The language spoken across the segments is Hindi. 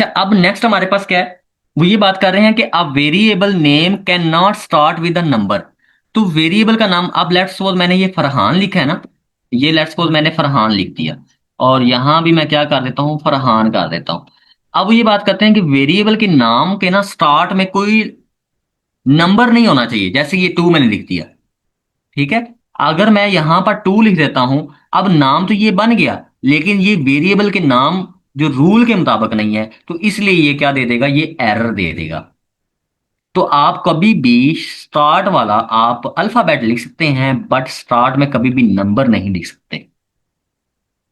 अच्छा, अब नेक्स्ट हमारे पास क्या है, वो ये बात कर रहे हैं कि a variable name can not start with a number. तो वेरिएबल का नाम, अब लेट्स सपोज मैंने ये फरहान लिखा है ना, ये लेट्स सपोज मैंने फरहान लिख दिया, और यहां भी मैं क्या कर देता हूँ, फरहान कर देता हूँ। अब ये बात करते हैं कि वेरिएबल के नाम के ना स्टार्ट में कोई नंबर नहीं होना चाहिए, जैसे ये टू मैंने लिख दिया, ठीक है। अगर मैं यहां पर टू लिख देता हूं, अब नाम तो ये बन गया, लेकिन ये वेरिएबल के नाम जो रूल के मुताबिक नहीं है, तो इसलिए ये क्या दे देगा, ये एरर दे देगा। तो आप कभी भी स्टार्ट वाला आप अल्फाबेट लिख सकते हैं, बट स्टार्ट में कभी भी नंबर नहीं लिख सकते।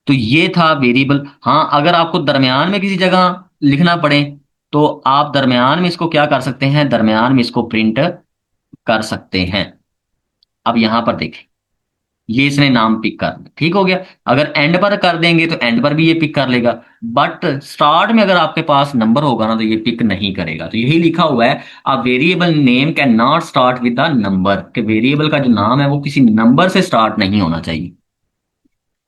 तो ये था वेरिएबल। हाँ, अगर आपको दरमियान में किसी जगह लिखना पड़े, तो आप दरमियान में इसको क्या कर सकते हैं, दरमियान में इसको प्रिंट कर सकते हैं। अब यहां पर देखें, ये इसने नाम पिक कर लिया, ठीक हो गया। अगर एंड पर कर देंगे तो एंड पर भी ये पिक कर लेगा, बट स्टार्ट में अगर आपके पास नंबर होगा ना, तो ये पिक नहीं करेगा। तो यही लिखा हुआ है, a variable name can not start with a number, कि वेरिएबल का जो नाम है वो किसी नंबर से स्टार्ट नहीं होना चाहिए।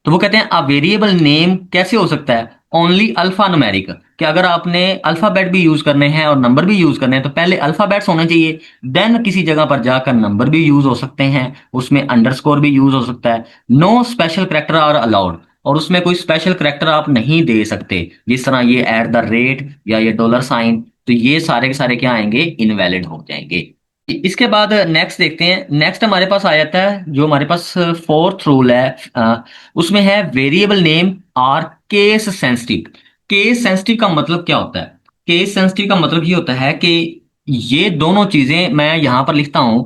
तो वो कहते हैं अ वेरिएबल नेम कैसे हो सकता है, ओनली अल्फा न्यूमेरिक, कि अगर आपने अल्फाबेट भी यूज करने हैं और नंबर भी यूज करने हैं, तो पहले अल्फाबेट्स होने चाहिए, देन किसी जगह पर जाकर नंबर भी यूज हो सकते हैं, उसमें अंडरस्कोर भी यूज हो सकता है। No special character are allowed, और उसमें कोई स्पेशल करेक्टर आप नहीं दे सकते, जिस तरह ये एट द रेट या ये डॉलर साइन, तो ये सारे के सारे क्या आएंगे, इनवैलिड हो जाएंगे। इसके बाद नेक्स्ट देखते हैं। नेक्स्ट हमारे पास आ जाता है, जो हमारे पास फोर्थ रूल है, उसमें है variable name are case sensitive. Case sensitive का मतलब क्या होता है, केस सेंसिटिव का मतलब ये होता है कि ये दोनों चीजें मैं यहां पर लिखता हूं,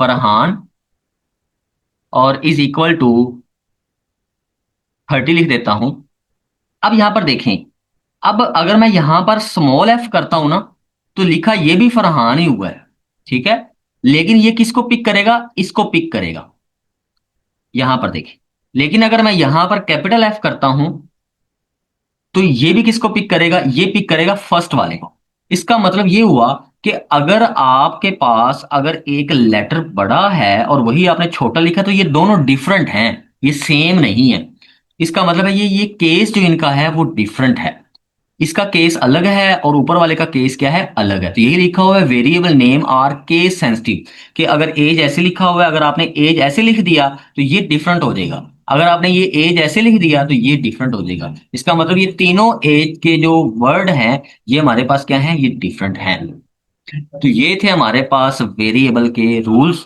फरहान और इज इक्वल टू 30 लिख देता हूं। अब यहां पर देखें, अब अगर मैं यहां पर स्मॉल एफ करता हूं ना, तो लिखा ये भी फरहान ही हुआ है, ठीक है। लेकिन ये किसको पिक करेगा, इसको पिक करेगा, यहां पर देखें। लेकिन अगर मैं यहां पर कैपिटल एफ करता हूं, तो ये भी किसको पिक करेगा, ये पिक करेगा फर्स्ट वाले को। इसका मतलब ये हुआ कि अगर आपके पास अगर एक लेटर बड़ा है और वही आपने छोटा लिखा, तो ये दोनों डिफरेंट हैं, ये सेम नहीं है। इसका मतलब है ये केस जो इनका है वो डिफरेंट है, इसका केस अलग है और ऊपर वाले का केस क्या है, अलग है। तो यही लिखा हुआ है variable name are case sensitive, कि अगर एज ऐसे लिखा हुआ है, अगर आपने एज ऐसे लिख दिया तो ये डिफरेंट हो जाएगा, अगर आपने ये एज ऐसे लिख दिया तो ये डिफरेंट हो जाएगा। इसका मतलब ये तीनों एज के जो वर्ड हैं, ये हमारे पास क्या है, ये डिफरेंट हैं। तो ये थे हमारे पास वेरिएबल के रूल्स।